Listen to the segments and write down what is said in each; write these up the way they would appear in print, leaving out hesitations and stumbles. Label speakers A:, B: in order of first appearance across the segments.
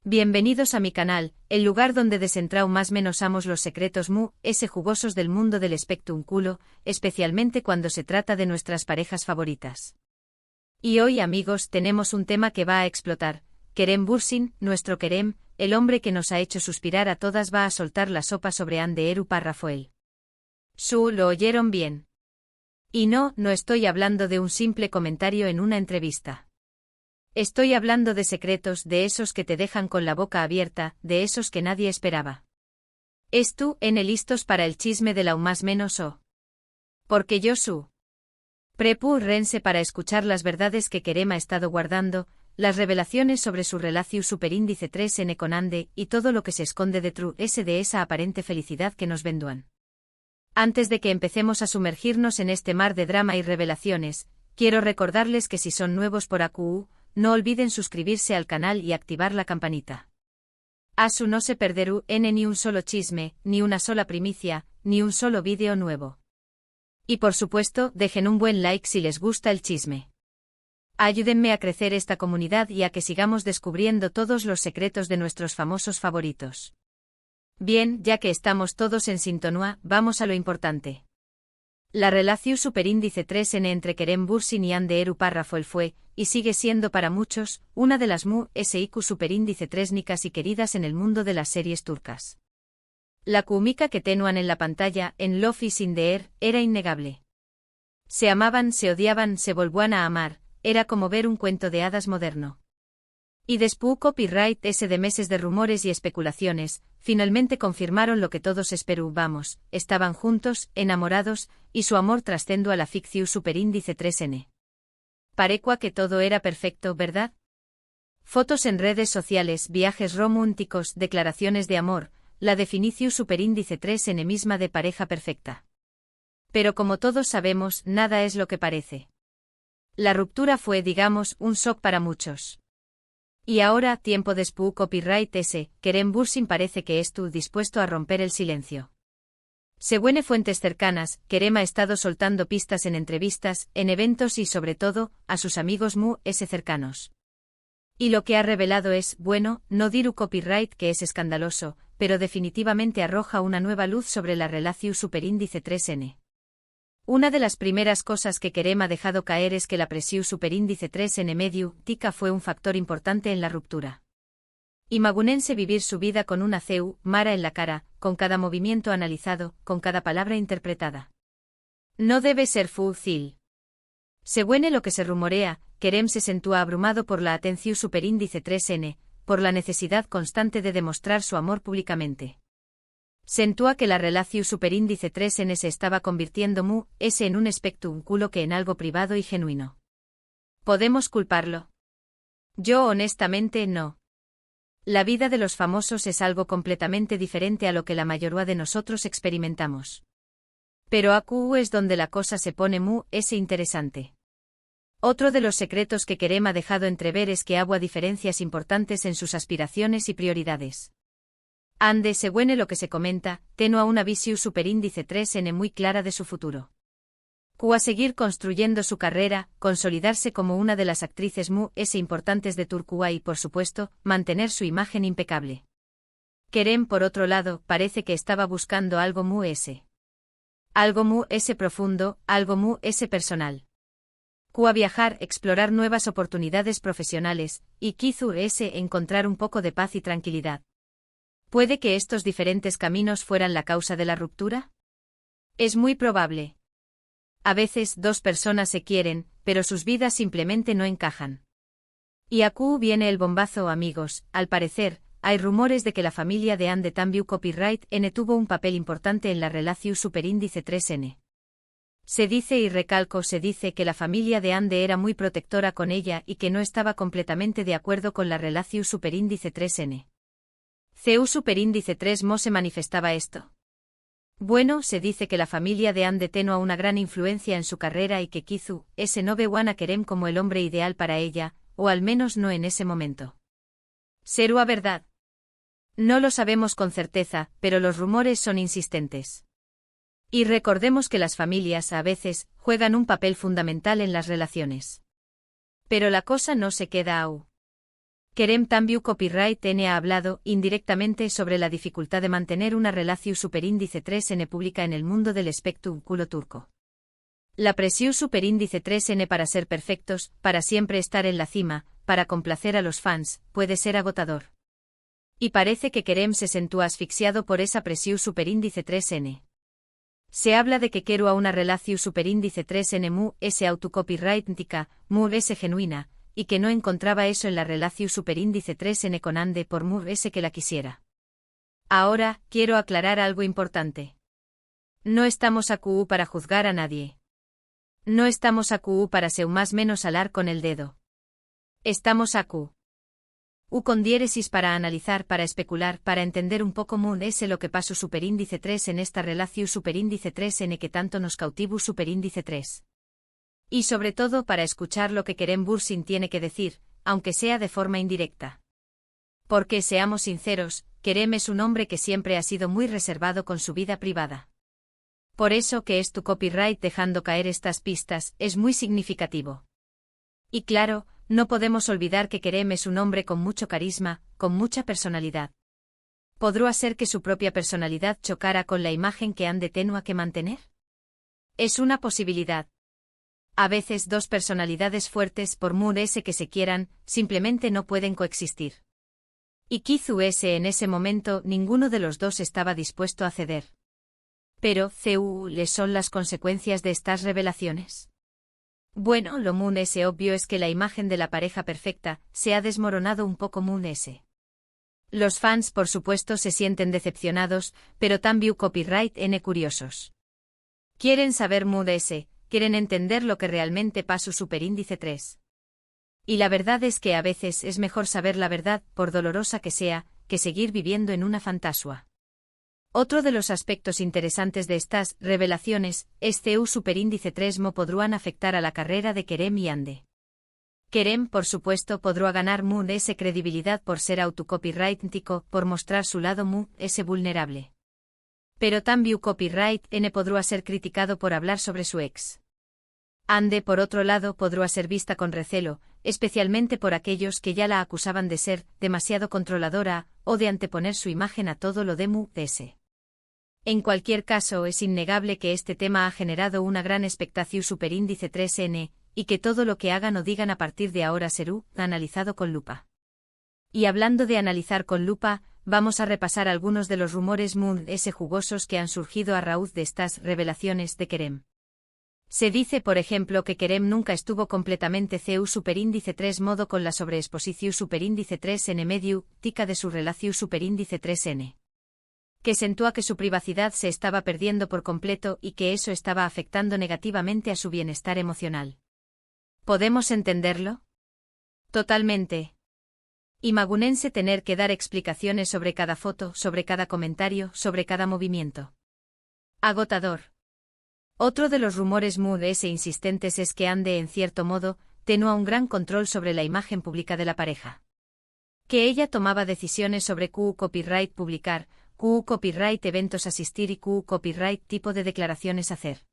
A: Bienvenidos a mi canal, el lugar donde desentraumasmenosamos los secretos jugosos del mundo del espectúnculo, especialmente cuando se trata de nuestras parejas favoritas. Y hoy, amigos, tenemos un tema que va a explotar. Kerem Bürsin, nuestro Kerem, el hombre que nos ha hecho suspirar a todas, va a soltar la sopa sobre Hande Erupal-Rafael. ¿Lo oyeron bien? Y no estoy hablando de un simple comentario en una entrevista. Estoy hablando de secretos, de esos que te dejan con la boca abierta, de esos que nadie esperaba. ¿Listos para el chisme de la más menos o? Porque yo Rense para escuchar las verdades que Kerem ha estado guardando, las revelaciones sobre su relación superíndice 3N con Hande y todo lo que se esconde detrás de esa aparente felicidad que nos vendúan. Antes de que empecemos a sumergirnos en este mar de drama y revelaciones, quiero recordarles que si son nuevos por AQU, no olviden suscribirse al canal y activar la campanita. No se perderú ni un solo chisme, ni una sola primicia, ni un solo vídeo nuevo. Y por supuesto, dejen un buen like si les gusta el chisme. Ayúdenme a crecer esta comunidad y a que sigamos descubriendo todos los secretos de nuestros famosos favoritos. Bien, ya que estamos todos en sintonía, vamos a lo importante. La relación superíndice 3N entre Kerem Bürsin y Hande Erupal-Rafael fue, y sigue siendo para muchos, una de las SIQ superíndice 3 nicas y queridas en el mundo de las series turcas. La química que tenían en la pantalla, en Love is in the Air, era innegable. Se amaban, se odiaban, se volvían a amar, era como ver un cuento de hadas moderno. Y después copyright de meses de rumores y especulaciones, finalmente confirmaron lo que todos esperábamos, estaban juntos, enamorados, y su amor trascendió a la ficción superíndice 3N. Parecua que todo era perfecto, ¿verdad? Fotos en redes sociales, viajes románticos, declaraciones de amor, la definición superíndice 3N misma de pareja perfecta. Pero como todos sabemos, nada es lo que parece. La ruptura fue, digamos, un shock para muchos. Y ahora, tiempo después copyright Kerem Bürsin parece que dispuesto a romper el silencio. Según fuentes cercanas, Kerem ha estado soltando pistas en entrevistas, en eventos y sobre todo, a sus amigos cercanos. Y lo que ha revelado no diré copyright que es escandaloso, pero definitivamente arroja una nueva luz sobre la relación superíndice 3N. Una de las primeras cosas que Kerem ha dejado caer es que la presión superíndice 3N medio, tica fue un factor importante en la ruptura. Imagúnense vivir su vida con una mara en la cara, con cada movimiento analizado, con cada palabra interpretada. No debe ser fácil. Según lo que se rumorea, Kerem se sentía abrumado por la atención superíndice 3N, por la necesidad constante de demostrar su amor públicamente. Sentía que la relación superíndice 3N se estaba convirtiendo en un espectúnculo que en algo privado y genuino. ¿Podemos culparlo? Yo honestamente no. La vida de los famosos es algo completamente diferente a lo que la mayoría de nosotros experimentamos. Pero AQU es donde la cosa se pone interesante. Otro de los secretos que Kerem ha dejado entrever es que hubo diferencias importantes en sus aspiraciones y prioridades. Hande, según lo que se comenta, tenía una visión superíndice 3N muy clara de su futuro. A seguir construyendo su carrera, consolidarse como una de las actrices importantes de Turquía y, por supuesto, mantener su imagen impecable. Kerem, por otro lado, parece que estaba buscando algo algo profundo, algo personal. A viajar, explorar nuevas oportunidades profesionales, y quizá encontrar un poco de paz y tranquilidad. ¿Puede que estos diferentes caminos fueran la causa de la ruptura? Es muy probable. A veces dos personas se quieren, pero sus vidas simplemente no encajan. Y aquí viene el bombazo, amigos. Al parecer, hay rumores de que la familia de Hande también copyright N tuvo un papel importante en la relación superíndice 3N. Se dice y recalco, se dice que la familia de Hande era muy protectora con ella y que no estaba completamente de acuerdo con la relación superíndice 3N. Superíndice 3 se manifestaba esto. Bueno, se dice que la familia de Hande tenía una gran influencia en su carrera y que quizá no veían a Kerem como el hombre ideal para ella, o al menos no en ese momento. ¿Será verdad? No lo sabemos con certeza, pero los rumores son insistentes. Y recordemos que las familias a veces juegan un papel fundamental en las relaciones. Pero la cosa no se queda ahí. Kerem Tambiu Copyright N ha hablado, indirectamente, sobre la dificultad de mantener una relación superíndice 3N pública en el mundo del espectáculo turco. La presión superíndice 3N para ser perfectos, para siempre estar en la cima, para complacer a los fans, puede ser agotador. Y parece que Kerem se sentó asfixiado por esa presión superíndice 3N. Se habla de que quiero a una relación superíndice 3N mu s autocopyrightica, mu s genuina, y que no encontraba eso en la relación superíndice 3N con Ande por mu s que la quisiera. Ahora, quiero aclarar algo importante. No estamos acu para juzgar a nadie. No estamos acu para seu más menos alar con el dedo. Estamos acu con diéresis para analizar, para especular, para entender un poco mu s lo que pasó superíndice 3 en esta relación superíndice 3N que tanto nos cautivo superíndice 3. Y sobre todo para escuchar lo que Kerem Bürsin tiene que decir, aunque sea de forma indirecta. Porque, seamos sinceros, Kerem es un hombre que siempre ha sido muy reservado con su vida privada. Por eso que es tu copyright dejando caer estas pistas, es muy significativo. Y claro, no podemos olvidar que Kerem es un hombre con mucho carisma, con mucha personalidad. ¿Podrá ser que su propia personalidad chocara con la imagen que Ande tenua que mantener? Es una posibilidad. A veces dos personalidades fuertes por muy s que se quieran, simplemente no pueden coexistir. Y quizás en ese momento ninguno de los dos estaba dispuesto a ceder. Pero, ¿cuáles son las consecuencias de estas revelaciones? Bueno, lo muy s obvio es que la imagen de la pareja perfecta se ha desmoronado un poco muy s. Los fans por supuesto se sienten decepcionados, pero también copyright n curiosos. Quieren saber muy s. Quieren entender lo que realmente pasó superíndice 3. Y la verdad es que a veces es mejor saber la verdad, por dolorosa que sea, que seguir viviendo en una fantasía. Otro de los aspectos interesantes de estas revelaciones es que superíndice 3 mo podrán afectar a la carrera de Kerem y Ande. Kerem, por supuesto, podrá ganar mu s credibilidad por ser autocopyrightico, por mostrar su lado mu s vulnerable. Pero también copyright n podrá ser criticado por hablar sobre su ex. Ande, por otro lado, podrá ser vista con recelo, especialmente por aquellos que ya la acusaban de ser demasiado controladora o de anteponer su imagen a todo lo de mu s. En cualquier caso, es innegable que este tema ha generado una gran expectación superíndice 3N, y que todo lo que hagan o digan a partir de ahora será analizado con lupa. Y hablando de analizar con lupa, vamos a repasar algunos de los rumores muy s jugosos que han surgido a raíz de estas revelaciones de Kerem. Se dice, por ejemplo, que Kerem nunca estuvo completamente cu superíndice 3 modo con la sobreexposición superíndice 3N medio, tica de su relación superíndice 3N. Que sentúa que su privacidad se estaba perdiendo por completo y que eso estaba afectando negativamente a su bienestar emocional. ¿Podemos entenderlo? Totalmente. Imagunense tener que dar explicaciones sobre cada foto, sobre cada comentario, sobre cada movimiento. Agotador. Otro de los rumores muy s insistentes es que Ande en cierto modo, tenía un gran control sobre la imagen pública de la pareja. Que ella tomaba decisiones sobre copyright publicar, copyright eventos asistir y copyright tipo de declaraciones hacer.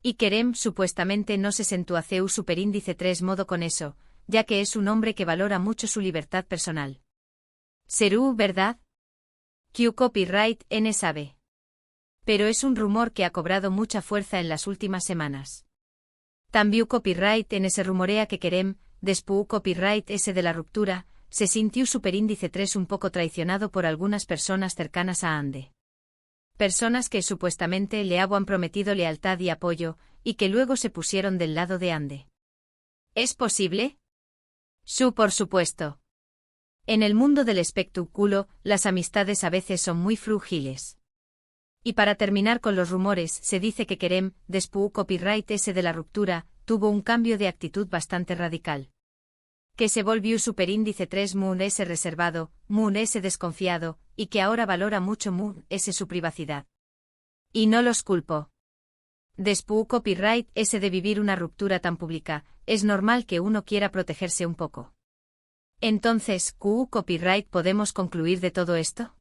A: Y Kerem supuestamente no se sentó a cu superíndice 3 modo con eso, ya que es un hombre que valora mucho su libertad personal. ¿Serú verdad? Copyright n sabe. Pero es un rumor que ha cobrado mucha fuerza en las últimas semanas. También copyright n se rumorea que Kerem, después copyright s de la ruptura, se sintió superíndice 3 un poco traicionado por algunas personas cercanas a Ande. Personas que supuestamente le habían prometido lealtad y apoyo, y que luego se pusieron del lado de Ande. ¿Es posible? Por supuesto. En el mundo del espectáculo, las amistades a veces son muy frágiles. Y para terminar con los rumores, se dice que Kerem, después copyright s de la ruptura, tuvo un cambio de actitud bastante radical. Que se volvió superíndice 3 mu s reservado, mu s desconfiado, y que ahora valora mucho mu s su privacidad. Y no los culpo. Después copyright s de vivir una ruptura tan pública, es normal que uno quiera protegerse un poco. Entonces, copyright podemos concluir de todo esto?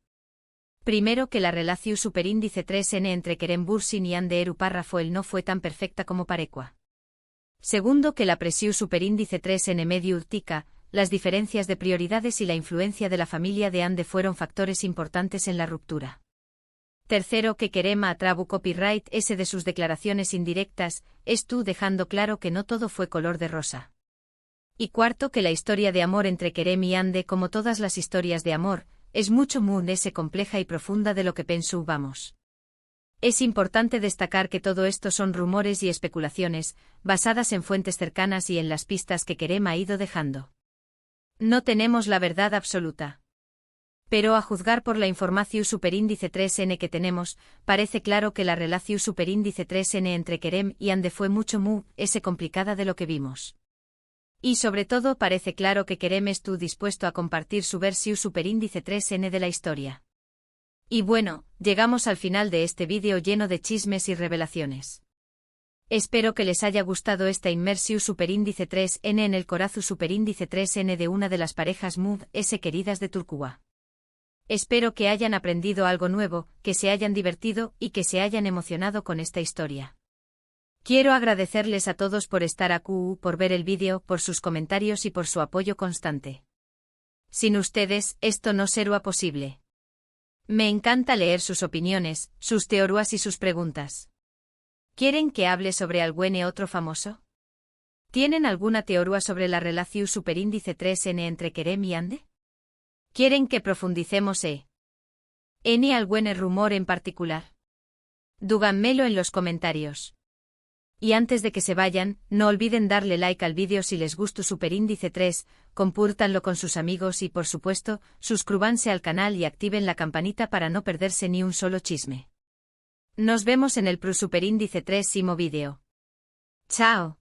A: Primero que la relación superíndice 3N entre Kerem Bürsin y Ande Eru párrafo el no fue tan perfecta como parecua. Segundo que la presión superíndice 3N medio urtica, las diferencias de prioridades y la influencia de la familia de Ande fueron factores importantes en la ruptura. Tercero, que Kerem atrabu copyright ese de sus declaraciones indirectas, es tú dejando claro que no todo fue color de rosa. Y cuarto, que la historia de amor entre Kerem y Ande, como todas las historias de amor, es mucho más compleja y profunda de lo que pensábamos. Es importante destacar que todo esto son rumores y especulaciones, basadas en fuentes cercanas y en las pistas que Kerem ha ido dejando. No tenemos la verdad absoluta. Pero a juzgar por la información superíndice 3n que tenemos, parece claro que la relación superíndice 3n entre Kerem y Ande fue mucho más complicada de lo que vimos. Y sobre todo parece claro que Kerem estuvo dispuesto a compartir su versión superíndice 3n de la historia. Y bueno, llegamos al final de este vídeo lleno de chismes y revelaciones. Espero que les haya gustado esta inmersión superíndice 3n en el corazón superíndice 3n de una de las parejas queridas de Turquía. Espero que hayan aprendido algo nuevo, que se hayan divertido y que se hayan emocionado con esta historia. Quiero agradecerles a todos por estar aquí, por ver el vídeo, por sus comentarios y por su apoyo constante. Sin ustedes, esto no sería posible. Me encanta leer sus opiniones, sus teorías y sus preguntas. ¿Quieren que hable sobre algún otro famoso? ¿Tienen alguna teoría sobre la relación superíndice 3n entre Kerem y Ande? ¿Quieren que profundicemos en algún rumor en particular? Díganmelo en los comentarios. Y antes de que se vayan, no olviden darle like al vídeo si les gustó superíndice 3, compártanlo con sus amigos y por supuesto, suscríbanse al canal y activen la campanita para no perderse ni un solo chisme. Nos vemos en el superíndice 3 vídeo. ¡Chao!